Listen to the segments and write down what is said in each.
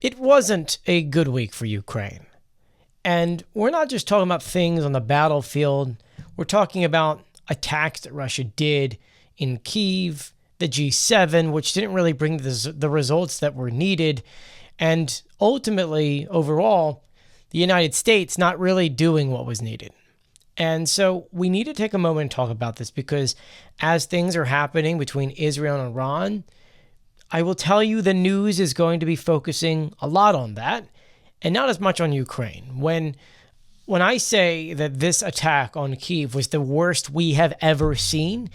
It wasn't a good week for Ukraine. And we're not just talking about things on the battlefield. We're talking about attacks that Russia did in Kyiv, the G7, which didn't really bring the results that were needed. And ultimately, overall, the United States not really doing what was needed. And so we need to take a moment and talk about this because as things are happening between Israel and Iran, I will tell you the news is going to be focusing a lot on that and not as much on Ukraine. When I say that this attack on Kyiv was the worst we have ever seen,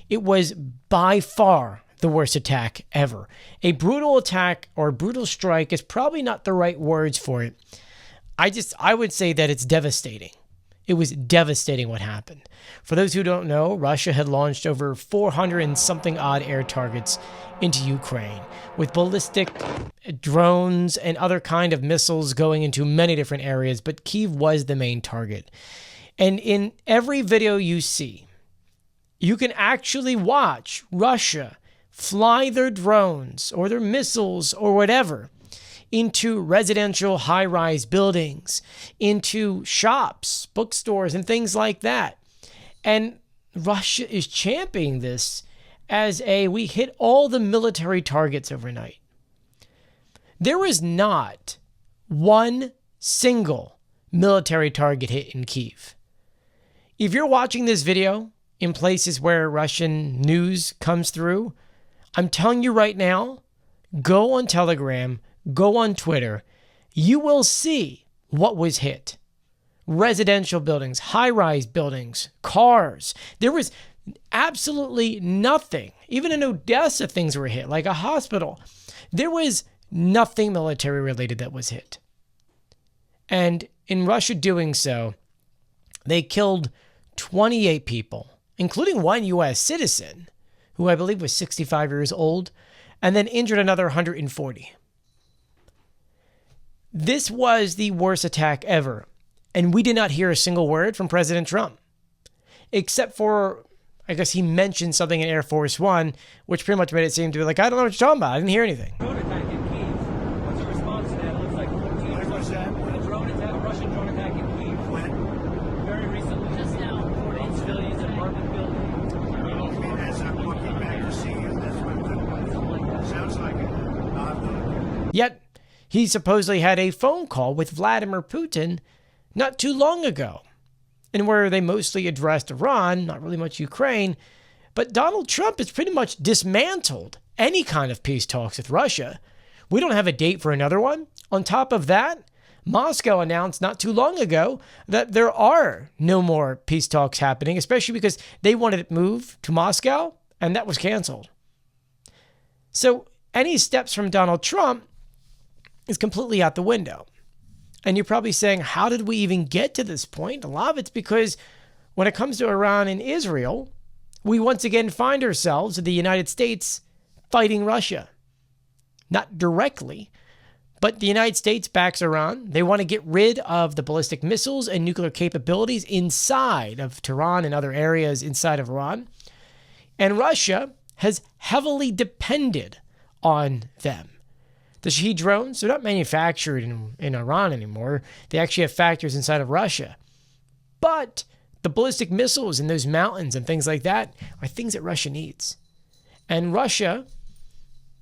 it was by far the worst attack ever. A brutal attack or a brutal strike is probably not the right words for it. I would say that it's devastating. It was devastating what happened. For those who don't know, Russia had launched over 400 and something odd air targets into Ukraine with ballistic drones and other kind of missiles going into many different areas, but Kyiv was the main target. And in every video you see, you can actually watch Russia fly their drones or their missiles or whatever into residential high-rise buildings, into shops, bookstores, and things like that. And Russia is championing this as we hit all the military targets overnight. There was not one single military target hit in Kyiv. If you're watching this video in places where Russian news comes through, I'm telling you right now, go on Telegram, go on Twitter, you will see what was hit. Residential buildings, high-rise buildings, cars. There was absolutely nothing. Even in Odessa, things were hit, like a hospital. There was nothing military-related that was hit. And in Russia doing so, they killed 28 people, including one U.S. citizen, who I believe was 65 years old, and then injured another 140. This was the worst attack ever, and we did not hear a single word from President Trump, except for, I guess he mentioned something in Air Force One, which pretty much made it seem to be like, I don't know what you're talking about. I didn't hear anything. Drone attack in Kyiv. What's your response to that? It looks like 14 What was that? a drone attack, a Russian drone attack in Kyiv. When? Very recently. Just now. 14 civilians in apartment building. I mean, as I'm looking back to see if that's what it was. Sounds like it. I'll have to look. Yet, he supposedly had a phone call with Vladimir Putin not too long ago, and where they mostly addressed Iran, not really much Ukraine, but Donald Trump has pretty much dismantled any kind of peace talks with Russia. We don't have a date for another one. On top of that, Moscow announced not too long ago that there are no more peace talks happening, especially because they wanted it moved to Moscow, and that was canceled. So any steps from Donald Trump is completely out the window. And you're probably saying, how did we even get to this point? A lot of it's because when it comes to Iran and Israel, we once again find ourselves in the United States fighting Russia. Not directly, but the United States backs Iran. They want to get rid of the ballistic missiles and nuclear capabilities inside of Tehran and other areas inside of Iran. And Russia has heavily depended on them. The Shahed drones, they're not manufactured in Iran anymore. They actually have factories inside of Russia. But the ballistic missiles in those mountains and things like that are things that Russia needs. And Russia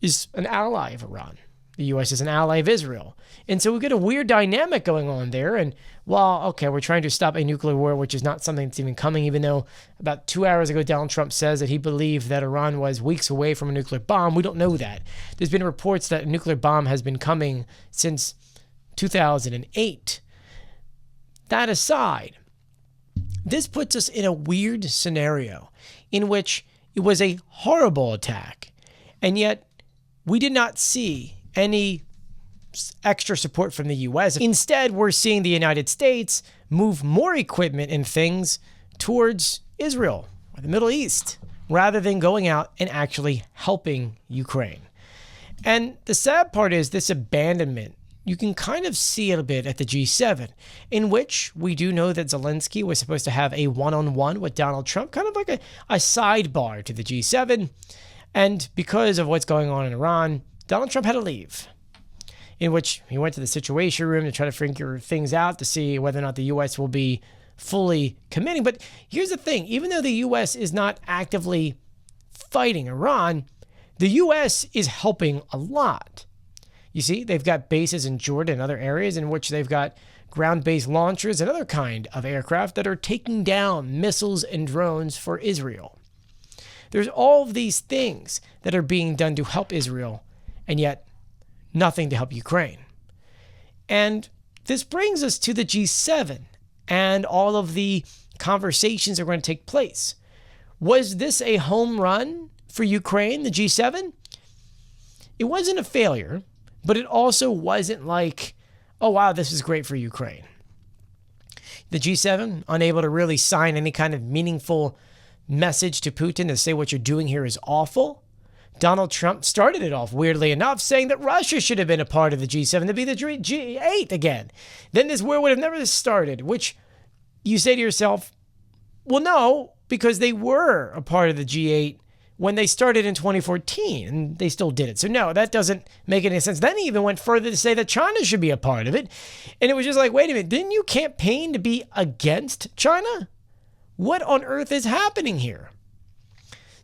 is an ally of Iran. The U.S. is an ally of Israel. And so we've got a weird dynamic going on there. And while, okay, we're trying to stop a nuclear war, which is not something that's even coming, even though about 2 hours ago, Donald Trump says that he believed that Iran was weeks away from a nuclear bomb. We don't know that. There's been reports that a nuclear bomb has been coming since 2008. That aside, this puts us in a weird scenario in which it was a horrible attack, and yet we did not see any extra support from the U.S. Instead, we're seeing the United States move more equipment and things towards Israel or the Middle East rather than going out and actually helping Ukraine. And the sad part is this abandonment. You can kind of see it a bit at the G7, in which we do know that Zelensky was supposed to have a one-on-one with Donald Trump, kind of like a sidebar to the G7. And because of what's going on in Iran, Donald Trump had to leave. in which he went to the Situation Room to try to figure things out to see whether or not the U.S. will be fully committing. But here's the thing. Even though the U.S. is not actively fighting Iran, the U.S. is helping a lot. You see, they've got bases in Jordan and other areas in which they've got ground-based launchers and other kind of aircraft that are taking down missiles and drones for Israel. There's all of these things that are being done to help Israel, and yet nothing to help Ukraine. And this brings us to the G7 and all of the conversations that are going to take place. Was this a home run for Ukraine, the G7? It wasn't a failure, but it also wasn't like, oh, wow, this is great for Ukraine. The G7, unable to really sign any kind of meaningful message to Putin to say what you're doing here is awful. Donald Trump started it off, weirdly enough, saying that Russia should have been a part of the G7 to be the G8 again. Then this war would have never started, which you say to yourself, well, no, because they were a part of the G8 when they started in 2014, and they still did it. So no, that doesn't make any sense. Then he even went further to say that China should be a part of it. And it was just like, wait a minute, didn't you campaign to be against China? What on earth is happening here?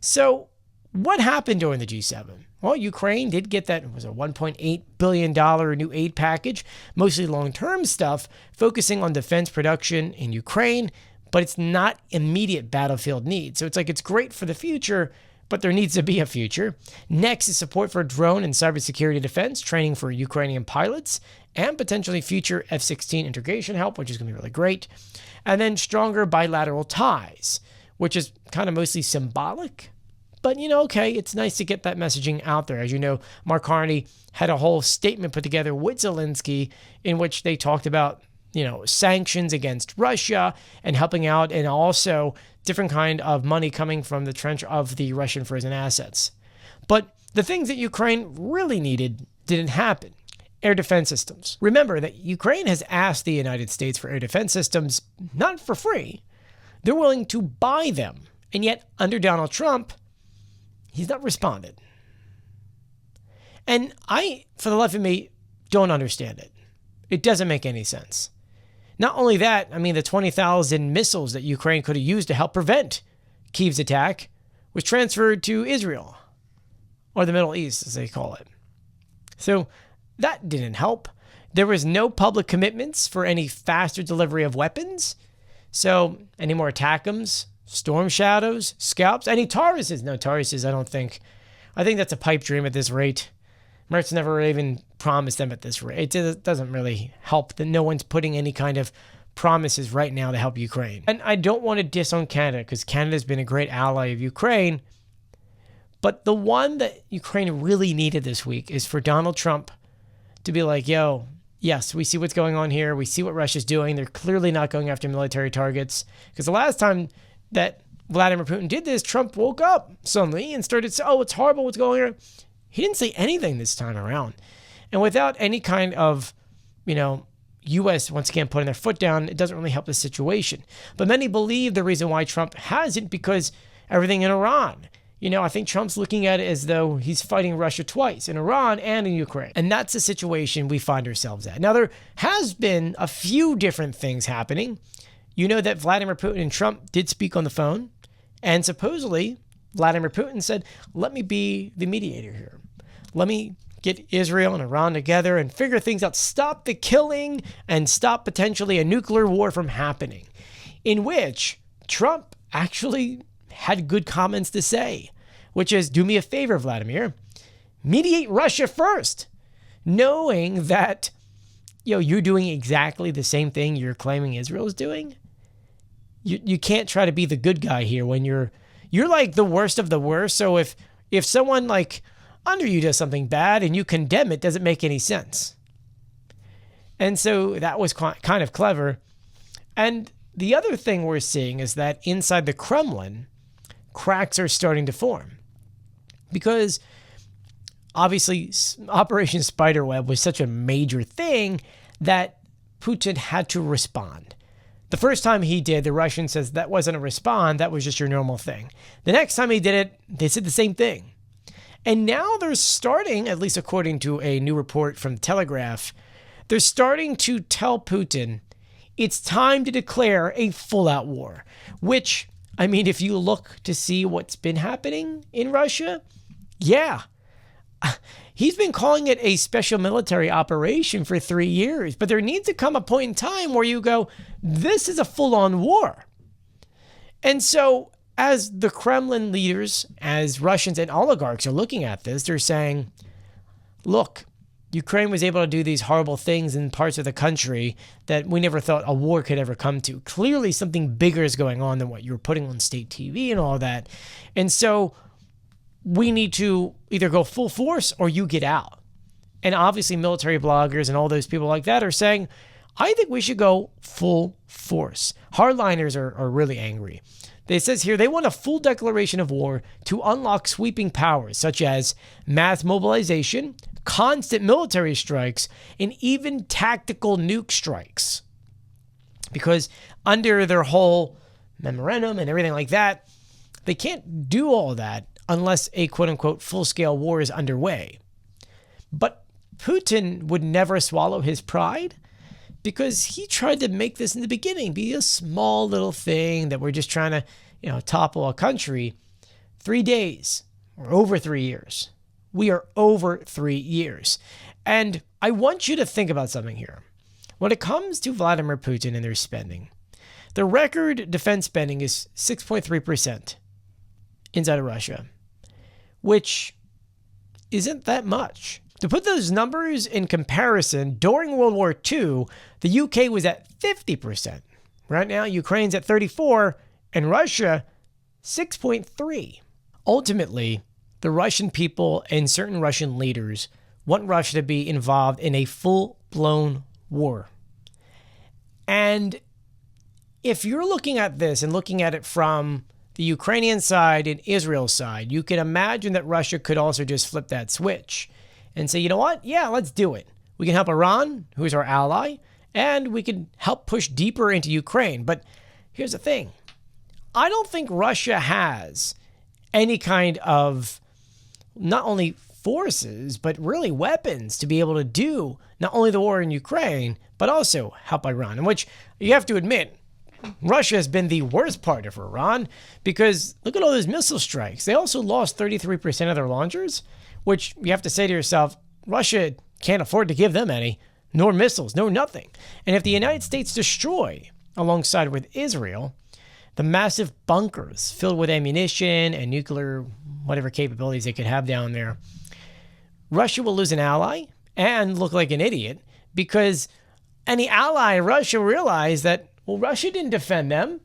So what happened during the G7? Well, Ukraine did get that, it was a $1.8 billion new aid package, mostly long-term stuff, focusing on defense production in Ukraine, but it's not immediate battlefield needs. So it's like, it's great for the future, but there needs to be a future. Next is support for drone and cybersecurity defense, training for Ukrainian pilots, and potentially future F-16 integration help, which is going to be really great. And then stronger bilateral ties, which is kind of mostly symbolic. But, okay, it's nice to get that messaging out there. As you know, Mark Carney had a whole statement put together with Zelensky in which they talked about, sanctions against Russia and helping out, and also different kind of money coming from the trench of the Russian frozen assets. But the things that Ukraine really needed didn't happen. Air defense systems. Remember that Ukraine has asked the United States for air defense systems, not for free. They're willing to buy them. And yet, under Donald Trump, he's not responded. And I, for the life of me, don't understand it. It doesn't make any sense. Not only that, the 20,000 missiles that Ukraine could have used to help prevent Kyiv's attack was transferred to Israel, or the Middle East, as they call it. So that didn't help. There was no public commitments for any faster delivery of weapons. So any more ATACMS, Storm Shadows, Scalps, any Tauruses? No, Tauruses, I don't think. I think that's a pipe dream at this rate. Mertz never even promised them at this rate. It doesn't really help that no one's putting any kind of promises right now to help Ukraine. And I don't want to diss on Canada, because Canada's been a great ally of Ukraine. But the one that Ukraine really needed this week is for Donald Trump to be like, yo, yes, we see what's going on here. We see what Russia's doing. They're clearly not going after military targets. Because the last time that Vladimir Putin did this, Trump woke up suddenly and started saying, oh, it's horrible what's going on. He didn't say anything this time around. And without any kind of, U.S. once again putting their foot down, it doesn't really help the situation. But many believe the reason why Trump hasn't, because everything in Iran. I think Trump's looking at it as though he's fighting Russia twice, in Iran and in Ukraine. And that's the situation we find ourselves at. Now, there has been a few different things happening. You know that Vladimir Putin and Trump did speak on the phone, and supposedly Vladimir Putin said, let me be the mediator here. Let me get Israel and Iran together and figure things out. Stop the killing and stop potentially a nuclear war from happening. In which Trump actually had good comments to say, which is, do me a favor, Vladimir, mediate Russia first, knowing that you're doing exactly the same thing you're claiming Israel is doing. You can't try to be the good guy here when you're like the worst of the worst. So if someone like under you does something bad and you condemn it, doesn't make any sense. And so that was kind of clever. And the other thing we're seeing is that inside the Kremlin, cracks are starting to form. Because obviously Operation Spiderweb was such a major thing that Putin had to respond. The first time he did, the Russian says that wasn't a respond, that was just your normal thing. The next time he did it, they said the same thing. And now they're starting, at least according to a new report from Telegraph, they're starting to tell Putin it's time to declare a full-out war, which, I mean, if you look to see what's been happening in Russia, yeah, he's been calling it a special military operation for 3 years, but there needs to come a point in time where you go, this is a full-on war. And so as the Kremlin leaders, as Russians and oligarchs are looking at this, they're saying, look, Ukraine was able to do these horrible things in parts of the country that we never thought a war could ever come to. Clearly something bigger is going on than what you're putting on state TV and all that. And so we need to either go full force or you get out. And obviously military bloggers and all those people like that are saying, I think we should go full force. Hardliners are really angry. It says here they want a full declaration of war to unlock sweeping powers such as mass mobilization, constant military strikes, and even tactical nuke strikes. Because under their whole memorandum and everything like that, they can't do all that unless a quote-unquote full-scale war is underway. But Putin would never swallow his pride because he tried to make this in the beginning be a small little thing that we're just trying to, topple a country. 3 days. We're over 3 years. We are over 3 years. And I want you to think about something here. When it comes to Vladimir Putin and their spending, the record defense spending is 6.3% inside of Russia, which isn't that much. To put those numbers in comparison, during World War II, the UK was at 50%. Right now, Ukraine's at 34%, and Russia, 6.3%. Ultimately, the Russian people and certain Russian leaders want Russia to be involved in a full-blown war. And if you're looking at this and looking at it from the Ukrainian side and Israel's side, you can imagine that Russia could also just flip that switch and say, you know what? Yeah, let's do it. We can help Iran, who is our ally, and we can help push deeper into Ukraine. But here's the thing. I don't think Russia has any kind of not only forces, but really weapons to be able to do not only the war in Ukraine, but also help Iran, in which you have to admit, Russia has been the worst partner for Iran because look at all those missile strikes. They also lost 33% of their launchers, which you have to say to yourself, Russia can't afford to give them any, nor missiles, nor nothing. And if the United States destroy, alongside with Israel, the massive bunkers filled with ammunition and nuclear, whatever capabilities they could have down there, Russia will lose an ally and look like an idiot because any ally in Russia realize that, well, Russia didn't defend them.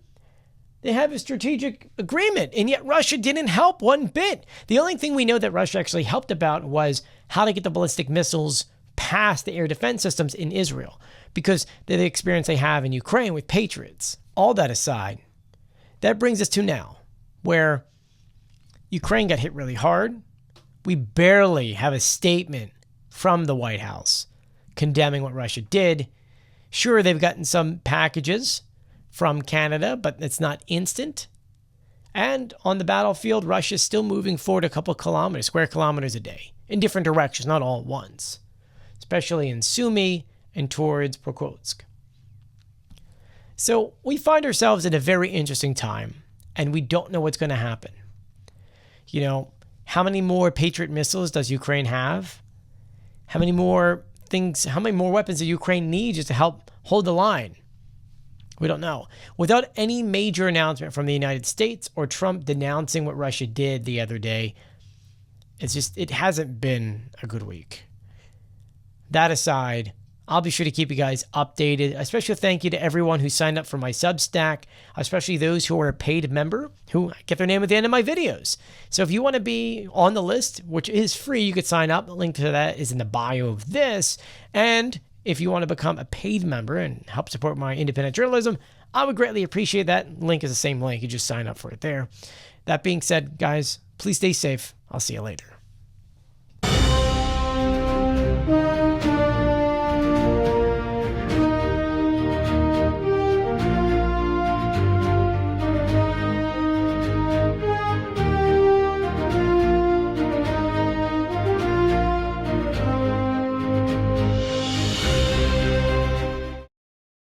They have a strategic agreement, and yet Russia didn't help one bit. The only thing we know that Russia actually helped about was how to get the ballistic missiles past the air defense systems in Israel because of the experience they have in Ukraine with Patriots. All that aside, that brings us to now, where Ukraine got hit really hard. We barely have a statement from the White House condemning what Russia did. Sure, they've gotten some packages from Canada, but it's not instant. And on the battlefield, Russia's still moving forward a couple of square kilometers a day, in different directions, not all at once, especially in Sumy and towards Pokrovsk. So we find ourselves in a very interesting time, and we don't know what's going to happen. How many more Patriot missiles does Ukraine have? How many more weapons does Ukraine need just to help hold the line? We don't know. Without any major announcement from the United States or Trump denouncing what Russia did the other day, it hasn't been a good week. That aside, I'll be sure to keep you guys updated. A special thank you to everyone who signed up for my Substack, especially those who are a paid member who get their name at the end of my videos. So if you want to be on the list, which is free, you could sign up. The link to that is in the bio of this. And if you want to become a paid member and help support my independent journalism, I would greatly appreciate that. Link is the same link. You just sign up for it there. That being said, guys, please stay safe. I'll see you later.